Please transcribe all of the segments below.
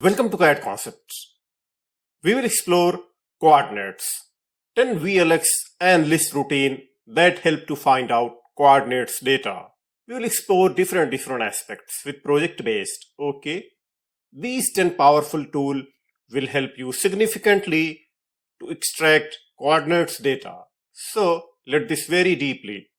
Welcome to CAD Concepts. We will explore coordinates, 10 VLX and Lisp routine that help to find out coordinates data. We will explore different aspects with project based. Okay. These 10 powerful tools will help you significantly to extract coordinates data. So let this very deeply.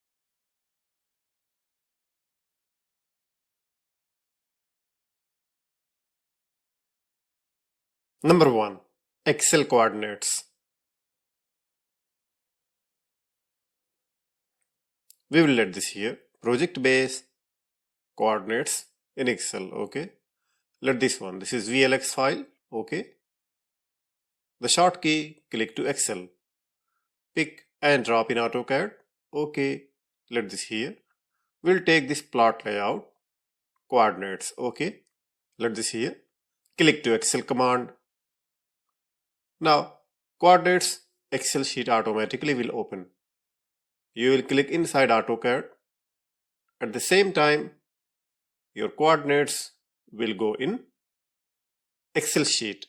Number 1. Excel coordinates. We will let this here. Project base coordinates in Excel. Okay. Let this one. This is VLX file. Okay. The short key, click to Excel. Pick and drop in AutoCAD. Okay. Let this here. We'll take this plot layout. Coordinates. Okay. Let this here. Click to Excel command. Now, coordinates Excel sheet automatically will open. You will click inside AutoCAD. At the same time, your coordinates will go in Excel sheet.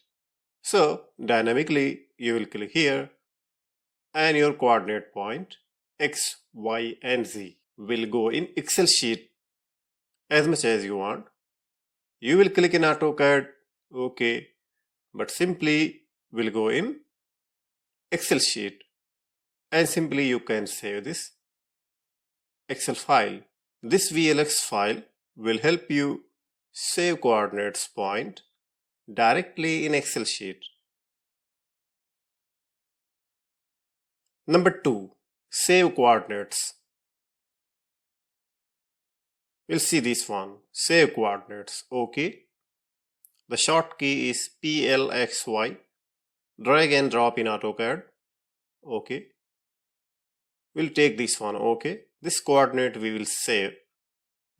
So, dynamically, you will click here and your coordinate point X, Y and Z will go in Excel sheet as much as you want. You will click in AutoCAD. Okay. But simply will go in Excel sheet and simply you can save this Excel file. This VLX file will help you save coordinates point directly in Excel sheet. Number 2. Save coordinates. We'll see this one. Save coordinates. Okay. The short key is PLXY. Drag and drop in AutoCAD. Okay. We'll take this one. Okay. This coordinate we will save.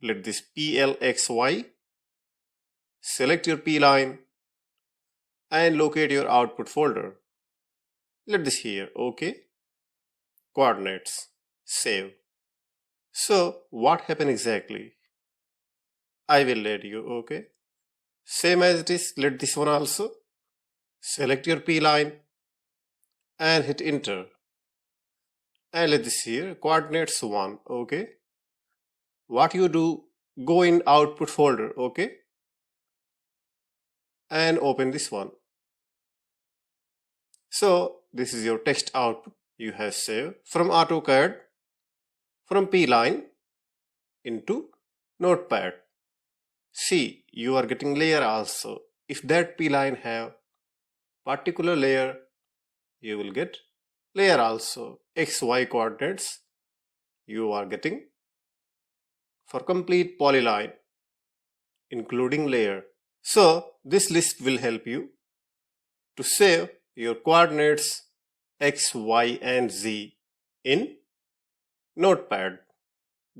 Let this PLXY. Select your P line and locate your output folder. Let this here. Okay. Coordinates. Save. So what happened exactly? I will let you. Okay. Same as it is. Let this one also. Select your P line and hit enter. And let this here. Coordinates 1. Okay. What you do? Go in output folder. Okay. And open this one. So this is your text output you have saved from AutoCAD, from P line into notepad. See, you are getting layer also. If that P line have particular layer, you will get layer also. XY coordinates you are getting for complete polyline including layer. So this list will help you to save your coordinates X, Y and Z in notepad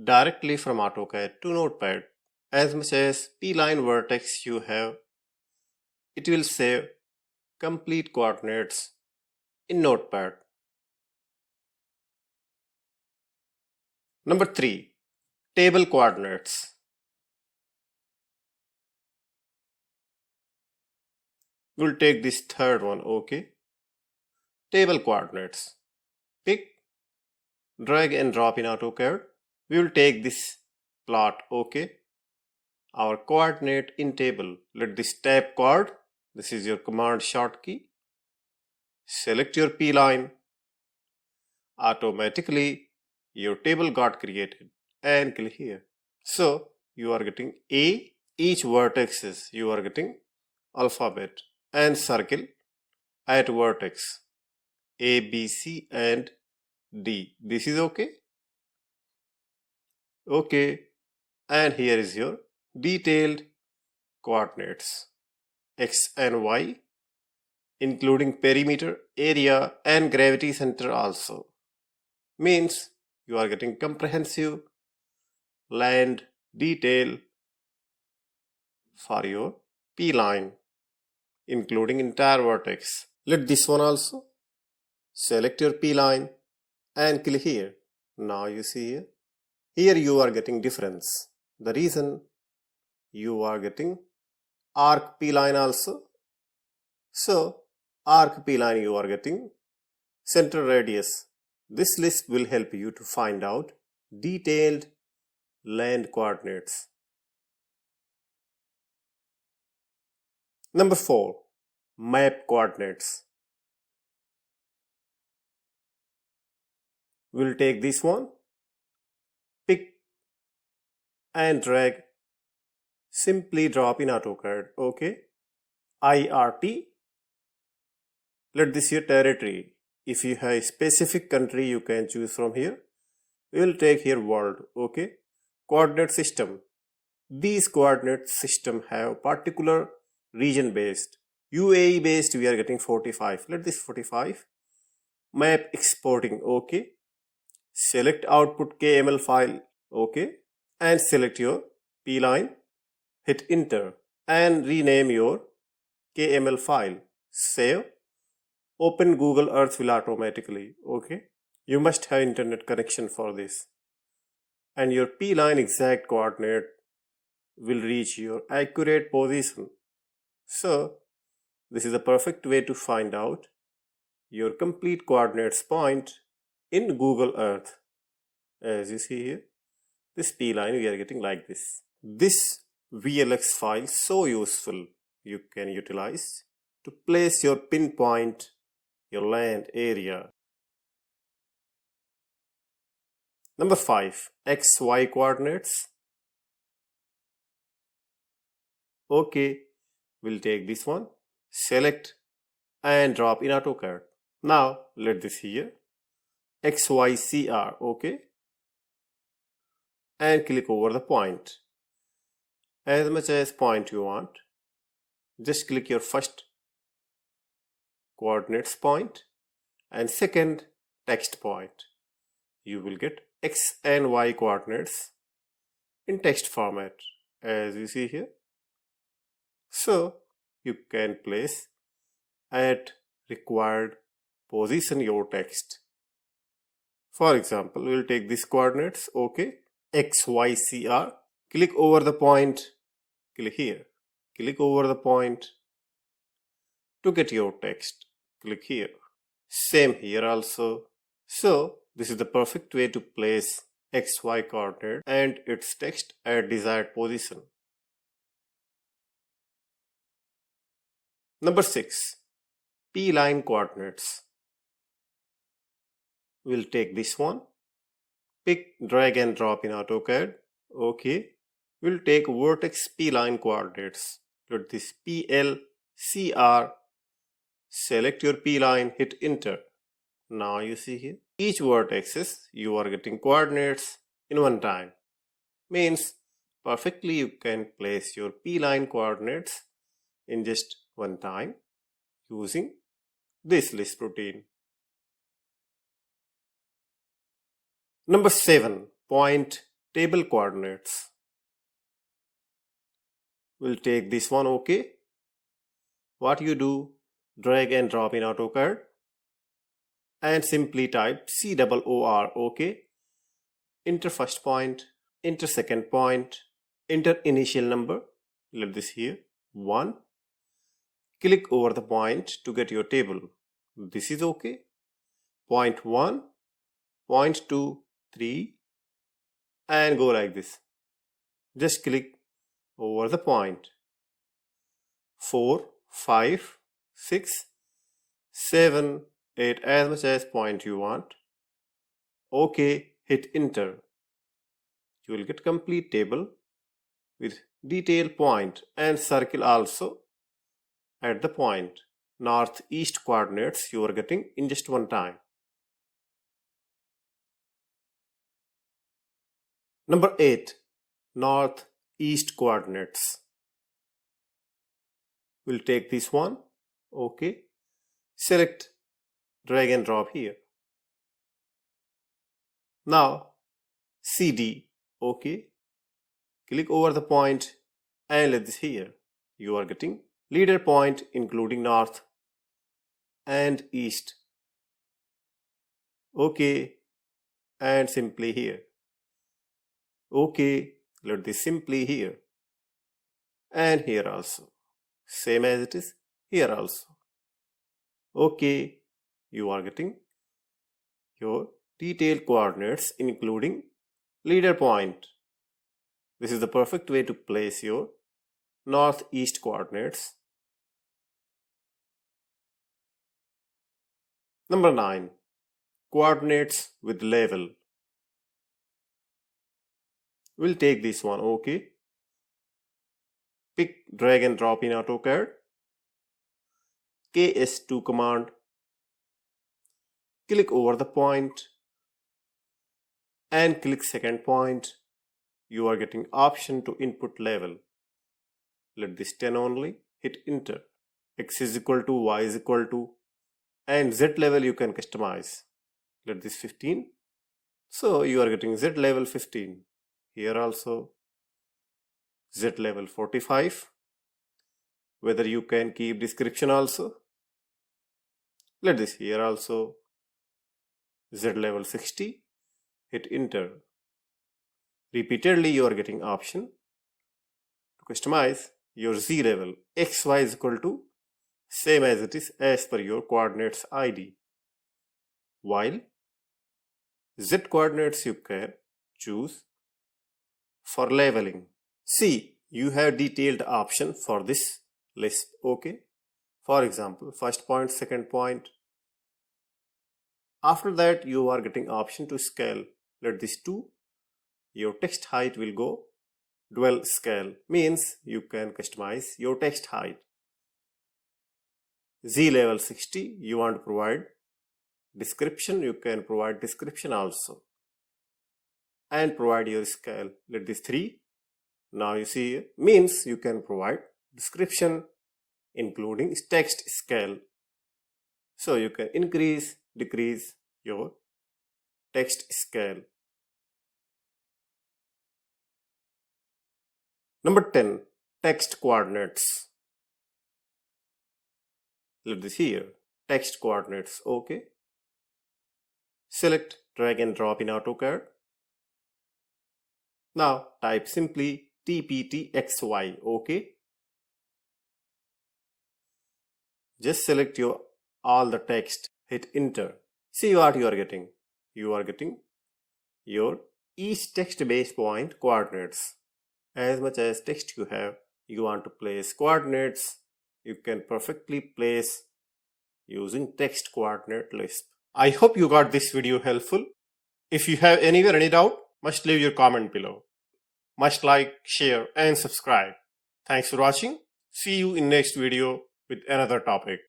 directly from AutoCAD to notepad. As much as P-line vertex you have, it will save complete coordinates in notepad. Number 3. Table coordinates. We'll take this third one. Okay. Table coordinates. Pick, drag and drop in AutoCAD. We will take this plot. Okay. Our coordinate in table. Let this tab coord. This is your command short key. Select your P line. Automatically your table got created and click here. So you are getting A, each vertex you are getting alphabet and circle at vertex A, B, C and D. This is okay. Okay. And here is your detailed coordinates X and Y including perimeter, area and gravity center also. Means you are getting comprehensive land detail for your P line including entire vertex. Let this one also. Select your P line and click here. Now you see here. Here you are getting difference. The reason you are getting arc P line also. So arc P line you are getting, center radius. This list will help you to find out detailed land coordinates. Number 4, map coordinates. We'll take this one, pick and drag, simply drop in AutoCAD, okay. IRT, let this here territory. If you have a specific country, you can choose from here. We will take here world, okay. Coordinate system. These coordinate system have particular region based. UAE based we are getting 45. Let this 45. Map exporting, okay. Select output KML file, okay. And select your P line. Hit enter and rename your KML file. Save. Open Google Earth will automatically, okay. You must have internet connection for this. And your P line exact coordinate will reach your accurate position. So this is the perfect way to find out your complete coordinates point in Google Earth. As you see here, this P line we are getting like this. This VLX file so useful you can utilize to place your pinpoint, your land area. Number 5, XY coordinates. Okay, we'll take this one, select and drop in AutoCAD. Now let this here, XYCR, okay. And click over the point. As much as point you want, just click your first coordinates point and second text point. You will get X and Y coordinates in text format as you see here. So you can place at required position your text. For example, we will take these coordinates, okay, XYCR. Click over the point, click here, click over the point to get your text, click here. Same here also. So this is the perfect way to place XY coordinate and its text at desired position. Number 6, P-line coordinates. We'll take this one, pick, drag and drop in AutoCAD, okay. We'll take vertex P-line coordinates. Let this PLCR, select your P-line, hit enter. Now you see here, each vertex you are getting coordinates in one time. Means perfectly you can place your P-line coordinates in just one time using this Lisp routine. Number 7, point table coordinates. We'll take this one, okay. What you do, drag and drop in AutoCAD and simply type COOR, okay. Enter first point, enter second point, enter initial number, let this here, 1. Click over the point to get your table. This is okay. Point 1, point 2, 3 and go like this. Just click over the point. 4, 5, 6, 7, 8, as much as point you want. Okay, hit enter. You will get complete table with detail point and circle also at the point. North-east coordinates you are getting in just one time. Number 8, north-east coordinates. We'll take this one, okay. Select, drag and drop here. Now CD, okay. Click over the point and let this here. You are getting leader point including north and east. Okay, and simply here. Okay, let this simply here and here also. same as it is here also. Okay, you are getting your detailed coordinates including leader point. This is the perfect way to place your northeast coordinates. Number 9. Coordinates with level. We'll take this one, okay. Pick, drag and drop in AutoCAD. KS2 command. Click over the point and click second point. You are getting option to input level. Let this 10 only. Hit enter. X is equal to, Y is equal to, and Z level you can customize. Let this 15. So you are getting Z level 15. Here also Z level 45. Whether you can keep description also. Let this here also Z level 60. Hit enter. Repeatedly you are getting option to customize your Z level. XY is equal to same as it is as per your coordinates ID. While Z coordinates you can choose for leveling. See, you have detailed option for this Lisp, okay. For example, first point, second point. After that you are getting option to scale. Let this 2. Your text height will go dual scale, means you can customize your text height. Z level 60, you want to provide description, you can provide description also. And provide your scale. Let this 3. Now you see, means you can provide description including text scale. So you can increase, decrease your text scale. Number 10. Text coordinates. Let this here. Text coordinates, okay. Select, drag and drop in AutoCAD. Now type simply TPTXY, okay. Just select your all the text, hit enter. See what you are getting. You are getting your each text base point coordinates. As much as text you have, you want to place coordinates, you can perfectly place using text coordinate Lisp. I hope you got this video helpful. If you have anywhere any doubt, must leave your comment below. Must like, share and subscribe. Thanks for watching. See you in next video with another topic.